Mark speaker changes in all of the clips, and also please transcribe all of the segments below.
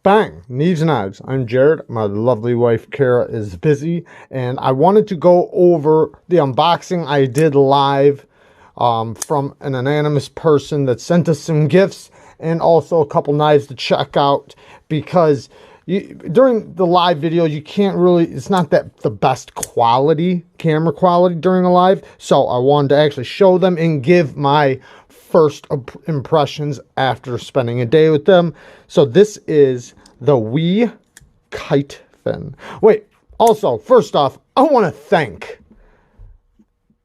Speaker 1: Bang! Neeves and Knives. I'm Jared. My lovely wife Kara is busy, and I wanted to go over the unboxing I did live from an anonymous person that sent us some gifts and also a couple knives to check out, because during the live video you can't really, it's not that the best quality, camera quality during a live, so I wanted to actually show them and give my first impressions after spending a day with them. So this is the Wee Kite Fin. Wait, also, first off, I want to thank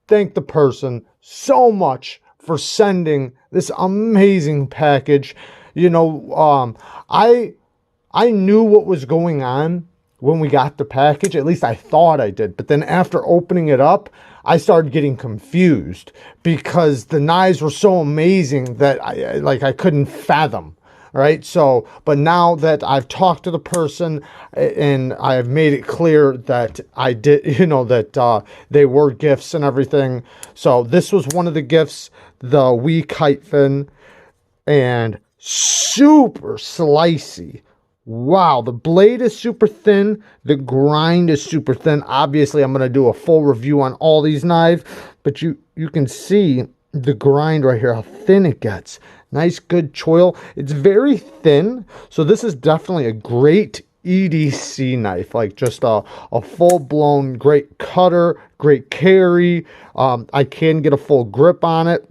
Speaker 1: the person so much for sending this amazing package. You know, I knew what was going on when we got the package. At least I thought I did. But then after opening it up, I started getting confused because the knives were so amazing that I couldn't fathom. All right. So, but now that I've talked to the person and I've made it clear that I did, you know, that they were gifts and everything. So this was one of the gifts, the Wee Kite Fin, and super slicey. Wow, the blade is super thin, the grind is super thin. Obviously, I'm going to do a full review on all these knives, but you can see the grind right here, how thin it gets. Nice, good choil. It's very thin, so this is definitely a great EDC knife, like just a full-blown great cutter, great carry. I can get a full grip on it.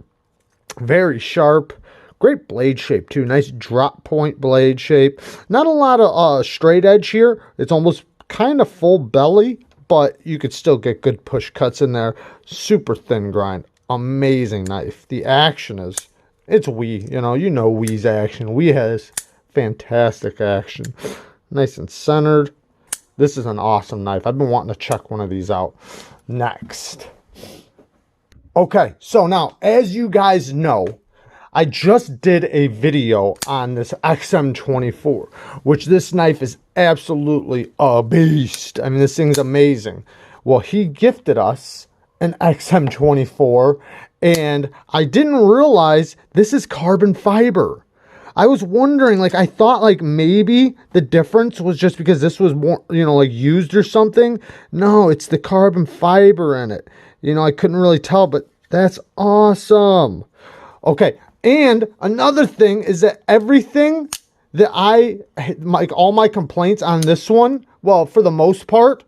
Speaker 1: Very sharp. Great blade shape too. Nice drop point blade shape. Not a lot of straight edge here. It's almost kind of full belly, but you could still get good push cuts in there. Super thin grind. Amazing knife. The action is, it's Wee. You know Wee's action. Wee has fantastic action. Nice and centered. This is an awesome knife. I've been wanting to check one of these out. Next. Okay, so now, as you guys know, I just did a video on this XM24, which this knife is absolutely a beast. I mean, this thing's amazing. Well, he gifted us an XM24, and I didn't realize this is carbon fiber. I was wondering, like, I thought, like, maybe the difference was just because this was more, you know, like, used or something. No, it's the carbon fiber in it. You know, I couldn't really tell, but that's awesome. Okay. And another thing is that everything that like all my complaints on this one, well, for the most part,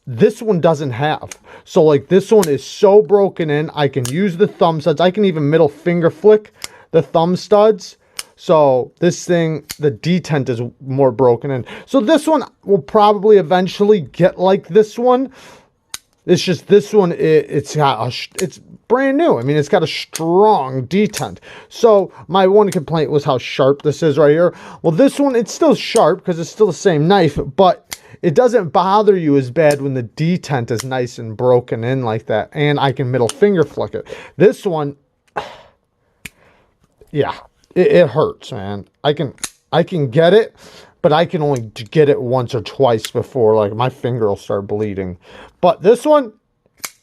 Speaker 1: this one doesn't have. So like this one is so broken in, I can use the thumb studs. I can even middle finger flick the thumb studs. So this thing, the detent is more broken in. So this one will probably eventually get like this one. It's just this one, it's brand new. I mean, it's got a strong detent. So my one complaint was how sharp this is right here. Well, this one, it's still sharp because it's still the same knife, but it doesn't bother you as bad when the detent is nice and broken in like that. And I can middle finger flick it. This one, yeah, it hurts, man. I can get it, but I can only get it once or twice before, like, my finger will start bleeding. But this one,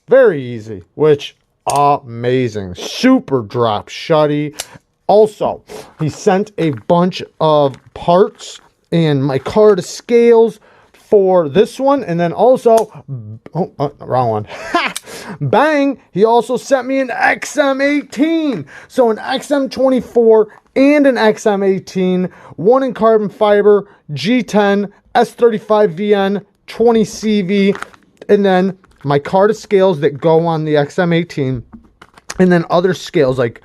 Speaker 1: very easy, which, amazing. Super drop shutty. Also, he sent a bunch of parts and my card scales for this one. And then also, wrong one. Bang! He also sent me an XM18. So an XM24 and an XM18, one in carbon fiber, G10, S35VN, 20CV, and then my card scales that go on the XM18, and then other scales like,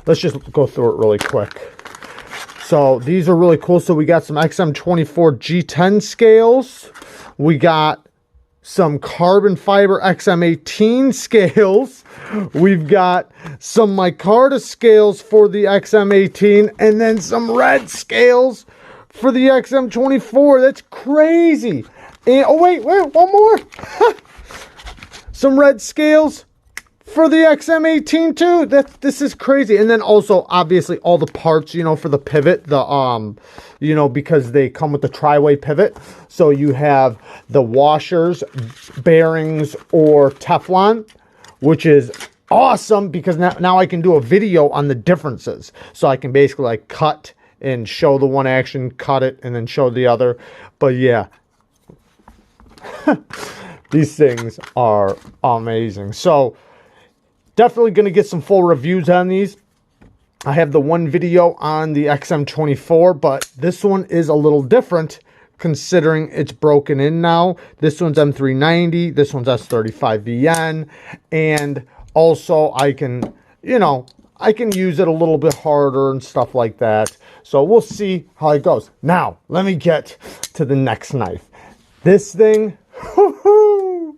Speaker 1: let's just go through it really quick. So these are really cool. So we got some XM24 G10 scales. We got some carbon fiber XM18 scales. We've got some micarta scales for the XM18, and then some red scales for the XM24. That's crazy. And oh wait, one more. Some red scales for the XM18 too. This is crazy. And then also obviously all the parts, you know, for the pivot, the you know, because they come with the tri-way pivot. So you have the washers, bearings, or Teflon, which is awesome because now I can do a video on the differences. So I can basically like cut and show the one action, cut it, and then show the other. But yeah, these things are amazing. So definitely going to get some full reviews on these. I have the one video on the XM24, but this one is a little different considering it's broken in now. This one's M390, this one's S35VN, and also I can, you know, I can use it a little bit harder and stuff like that. So we'll see how it goes. Now, let me get to the next knife. This thing, the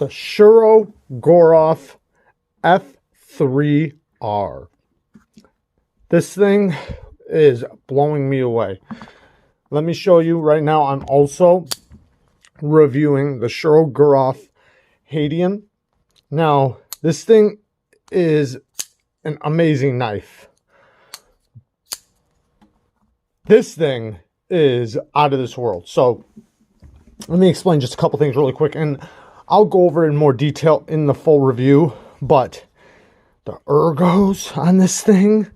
Speaker 1: Shuro Goroff F3R. This thing is blowing me away. Let me show you right now. I'm also reviewing the Shuro Goroff Hadean. Now, this thing is an amazing knife. This thing is out of this world. So, let me explain just a couple things really quick, and I'll go over it in more detail in the full review, but the ergos on this thing,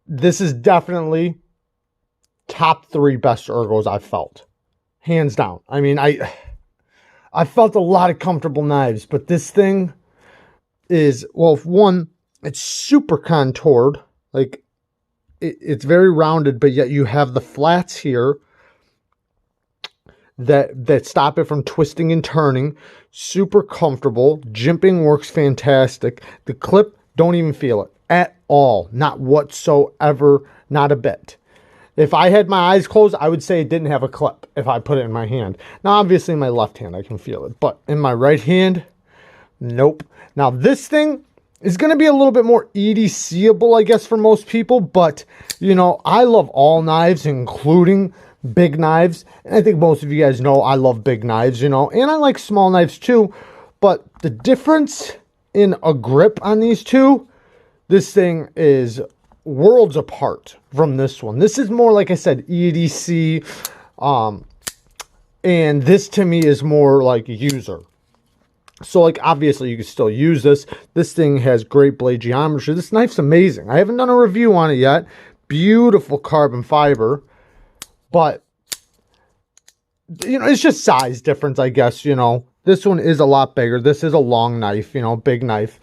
Speaker 1: this is definitely top 3 best ergos I've felt. Hands down. I mean, I felt a lot of comfortable knives, but this thing is, well, one, it's super contoured. Like, it's very rounded, but yet you have the flats here that stop it from twisting and turning. Super comfortable. Jimping works fantastic. The clip, don't even feel it at all. Not whatsoever. Not a bit. If I had my eyes closed, I would say it didn't have a clip if I put it in my hand. Now, obviously, in my left hand, I can feel it. But in my right hand, nope. Now, this thing is going to be a little bit more EDC-able, I guess, for most people. But, you know, I love all knives, including big knives. And I think most of you guys know I love big knives, you know. And I like small knives, too. But the difference in a grip on these two, this thing is worlds apart from this one. This is more, like I said, EDC, and this to me is more like user. So, like, obviously you can still use this. This thing has great blade geometry. This knife's amazing. I haven't done a review on it yet. Beautiful carbon fiber, but you know, it's just size difference, I guess. You know, this one is a lot bigger. This is a long knife, you know, big knife.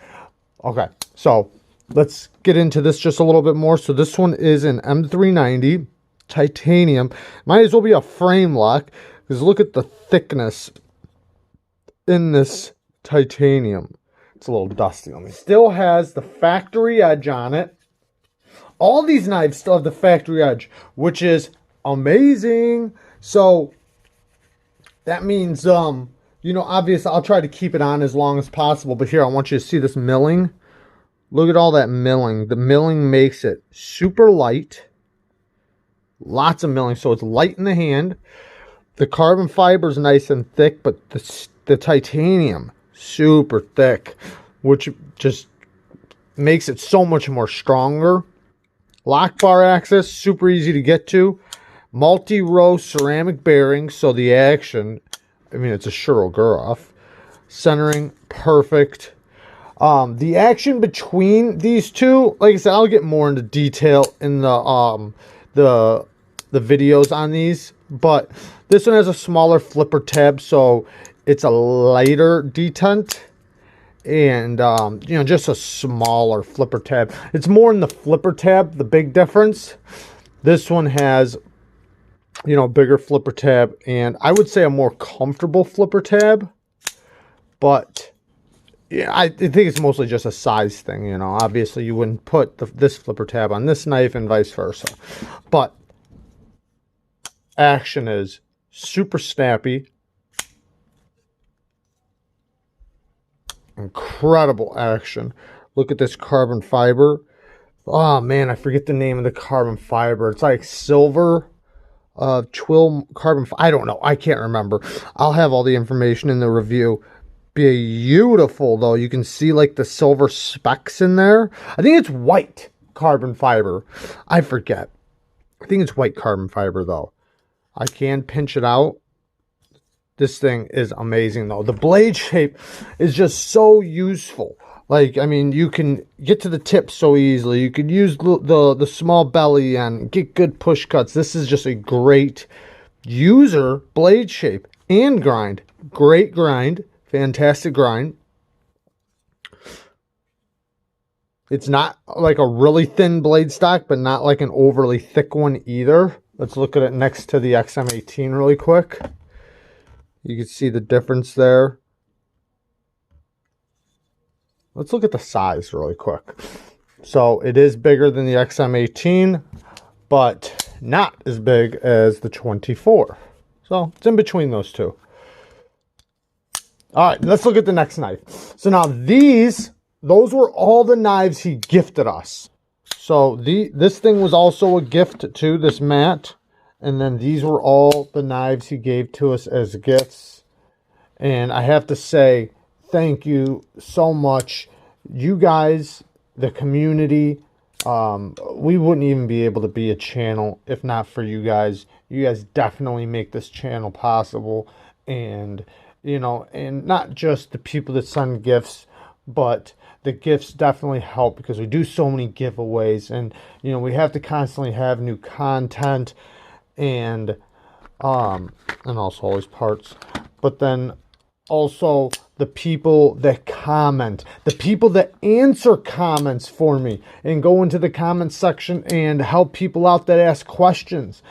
Speaker 1: Okay, so let's get into this just a little bit more. So this one is an M390 titanium. Might as well be a frame lock, because look at the thickness in this titanium. It's a little dusty on me. Still has the factory edge on it. All these knives still have the factory edge, which is amazing. So that means, you know, obviously I'll try to keep it on as long as possible. But here, I want you to see this milling. Look at all that milling. The milling makes it super light. Lots of milling, so it's light in the hand. The carbon fiber is nice and thick, but the titanium, super thick, which just makes it so much more stronger. Lock bar access, super easy to get to. Multi-row ceramic bearings, so the action, I mean, it's a Shuro Goroff. Centering, perfect. The action between these two, like I said, I'll get more into detail in the videos on these, but this one has a smaller flipper tab, so it's a lighter detent, and you know, just a smaller flipper tab. It's more in the flipper tab, the big difference. This one has, you know, bigger flipper tab, and I would say a more comfortable flipper tab, but yeah, I think it's mostly just a size thing, you know. Obviously, you wouldn't put this flipper tab on this knife and vice versa. But action is super snappy. Incredible action. Look at this carbon fiber. Oh, man, I forget the name of the carbon fiber. It's like silver twill carbon. I don't know. I can't remember. I'll have all the information in the review. Beautiful, though. You can see like the silver specks in there. I think it's white carbon fiber. I forget. I think it's white carbon fiber, though. I can pinch it out. This thing is amazing, though. The blade shape is just so useful. Like, I mean, you can get to the tip so easily. You could use the small belly and get good push cuts. This is just a great user blade shape and grind. Great grind. Fantastic grind. It's not like a really thin blade stock, but not like an overly thick one either. Let's look at it next to the XM18 really quick. You can see the difference there. Let's look at the size really quick. So it is bigger than the XM18, but not as big as the 24. So it's in between those two. All right, let's look at the next knife. So now those were all the knives he gifted us. So this thing was also a gift too, this mat. And then these were all the knives he gave to us as gifts. And I have to say, thank you so much. You guys, the community, we wouldn't even be able to be a channel if not for you guys. You guys definitely make this channel possible. And, you know, and not just the people that send gifts, but the gifts definitely help because we do so many giveaways. And, you know, we have to constantly have new content and also all these parts. But then also the people that comment, the people that answer comments for me and go into the comment section and help people out that ask questions,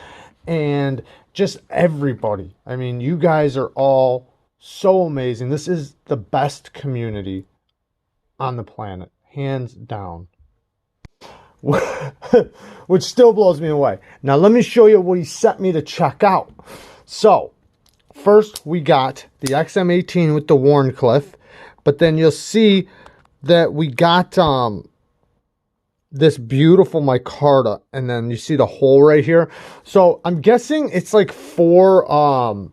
Speaker 1: and just everybody. I mean, you guys are all so amazing. This is the best community on the planet, hands down. Which still blows me away. Now let me show you what he sent me to check out. So first, we got the XM18 with the Warncliffe, but then you'll see that we got this beautiful micarta, and then you see the hole right here. So I'm guessing it's like for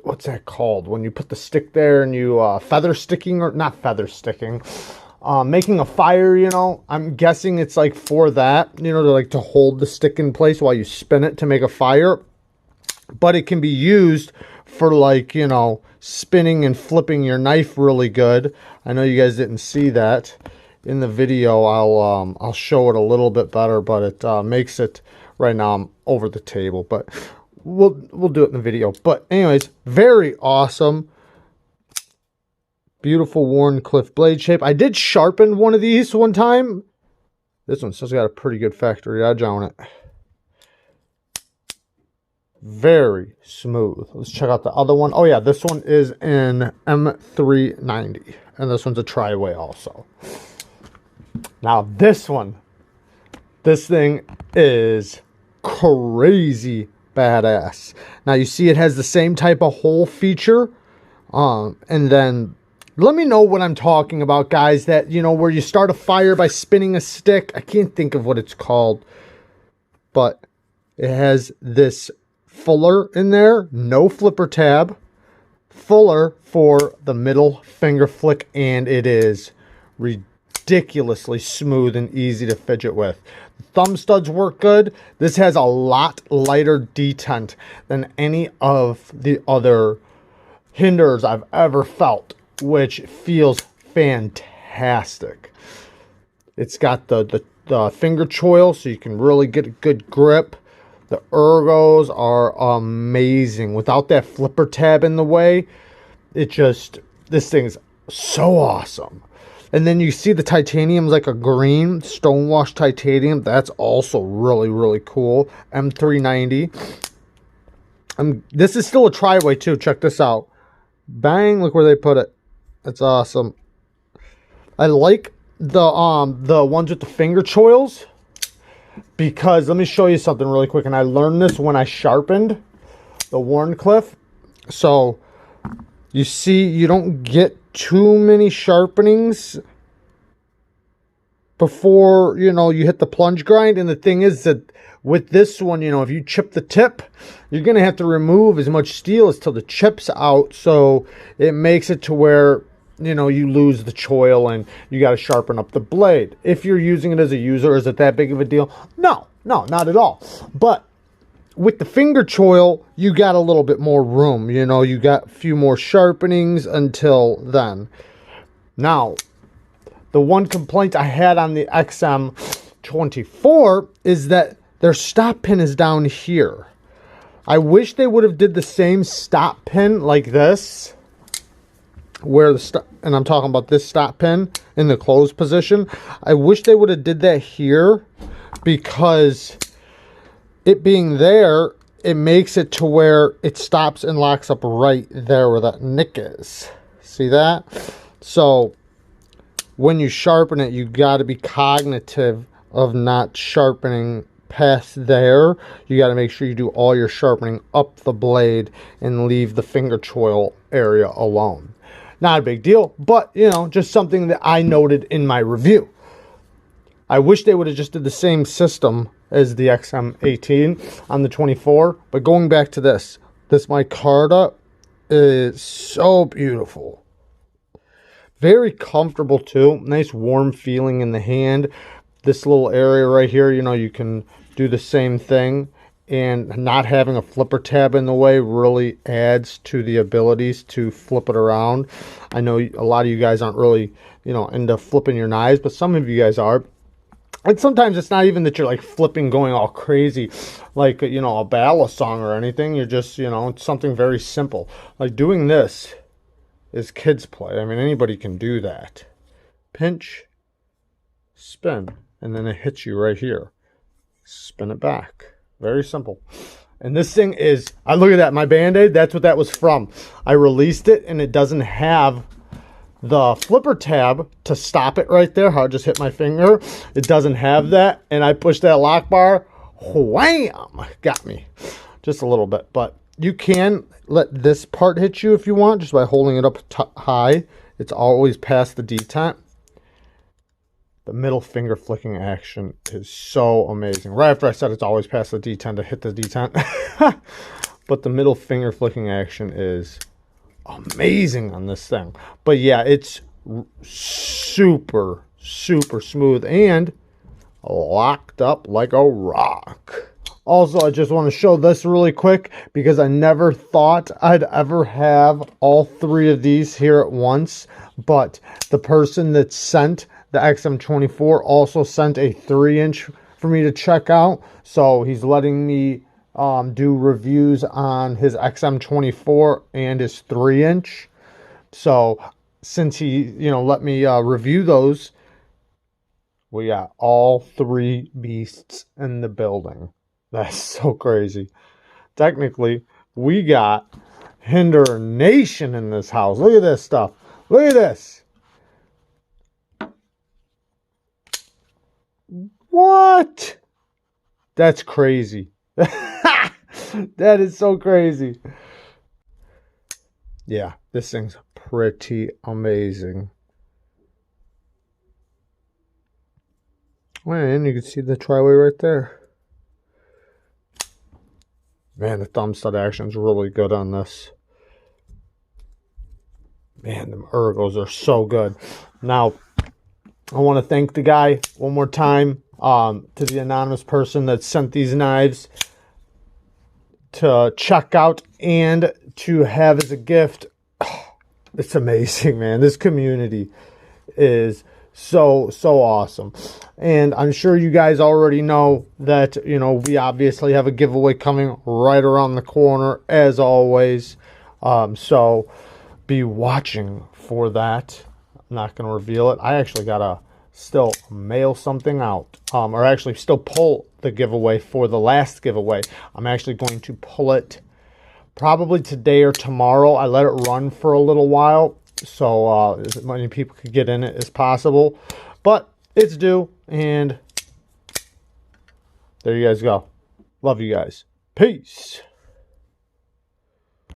Speaker 1: what's that called when you put the stick there and you feather sticking, or not feather sticking, making a fire, you know. I'm guessing it's like for that, you know, to hold the stick in place while you spin it to make a fire. But it can be used for, like, you know, spinning and flipping your knife really good. I know you guys didn't see that in the video. I'll show it a little bit better, but it makes it right now. I'm over the table, but we'll do it in the video. But anyways, very awesome, beautiful Warncliffe blade shape. I did sharpen one of these one time. This one still got a pretty good factory edge on it. Very smooth. Let's check out the other one. Oh yeah, this one is in M390, and this one's a tri-way also. Now this thing is crazy badass. Now you see it has the same type of hole feature, and then let me know what I'm talking about, guys, that, you know, where you start a fire by spinning a stick. I can't think of what it's called, but it has this fuller in there, no flipper tab, fuller for the middle finger flick, and it is ridiculously smooth and easy to fidget with. The thumb studs work good. This has a lot lighter detent than any of the other hinders I've ever felt, which feels fantastic. It's got the finger choil, so you can really get a good grip. The ergos are amazing. Without that flipper tab in the way, this thing's so awesome. And then you see the titanium's like a green stonewashed titanium. That's also really, really cool. M390. This is still a tri-way too. Check this out. Bang, look where they put it. That's awesome. I like the ones with the finger choils, because let me show you something really quick. And I learned this when I sharpened the Warncliffe. So you see, you don't get too many sharpenings before, you know, you hit the plunge grind. And the thing is that with this one, you know, if you chip the tip, you're going to have to remove as much steel as till the chip's out. So it makes it to where, you know, you lose the choil and you got to sharpen up the blade. If you're using it as a user, is it that big of a deal? No, not at all. But with the finger choil, you got a little bit more room. You know, you got a few more sharpenings until then. Now, the one complaint I had on the XM24 is that their stop pin is down here. I wish they would have did the same stop pin like this, where the and I'm talking about this stop pin in the closed position. I wish they would have did that here, because it being there, it makes it to where it stops and locks up right there where that nick is. See that? So when you sharpen it, you got to be cognitive of not sharpening past there. You got to make sure you do all your sharpening up the blade and leave the finger choil area alone. Not a big deal, but you know, just something that I noted in my review. I wish they would have just did the same system as the XM18 on the 24, but going back to this micarta is so beautiful. Very comfortable too. Nice warm feeling in the hand. This little area right here, you know, you can do the same thing, and not having a flipper tab in the way really adds to the abilities to flip it around. I know a lot of you guys aren't really, you know, into flipping your knives, but some of you guys are. And sometimes it's not even that you're like flipping, going all crazy, like, you know, a ballad song or anything. You're just, you know, it's something very simple. Like doing this is kids play. I mean, anybody can do that. Pinch, spin, and then it hits you right here. Spin it back. Very simple. And this thing is, I look at that, my Band-Aid, that's what that was from. I released it and it doesn't have the flipper tab to stop it right there. How I just hit my finger. It doesn't have that. And I pushed that lock bar. Wham! Got me. Just a little bit. But you can let this part hit you if you want, just by holding it up high. It's always past the detent. The middle finger flicking action is so amazing. Right after I said it's always past the detent to hit the detent. But the middle finger flicking action is amazing on this thing. But yeah, it's super, super smooth and locked up like a rock. Also, I just want to show this really quick because I never thought I'd ever have all three of these here at once. But the person that sent the XM24 also sent a 3-inch for me to check out. So he's letting me do reviews on his XM24 and his 3-inch. So since he, you know, let me review those, we got all three beasts in the building. That's so crazy. Technically, we got Hinder Nation in this house. Look at this stuff. Look at this. What? That's crazy. That is so crazy. Yeah, this thing's pretty amazing. And you can see the tri-way right there. Man, the thumb stud action is really good on this. Man, the ergos are so good. Now, I want to thank the guy one more time, to the anonymous person that sent these knives to check out and to have as a gift. Oh, it's amazing, man. This community is so awesome. And I'm sure you guys already know that, you know, we obviously have a giveaway coming right around the corner as always. So be watching for that. I'm not going to reveal it. I actually got to still mail something out, or actually still pull the giveaway for the last giveaway. I'm actually going to pull it probably today or tomorrow. I let it run for a little while so as many people could get in it as possible, but it's due, and there you guys go. Love you guys. Peace.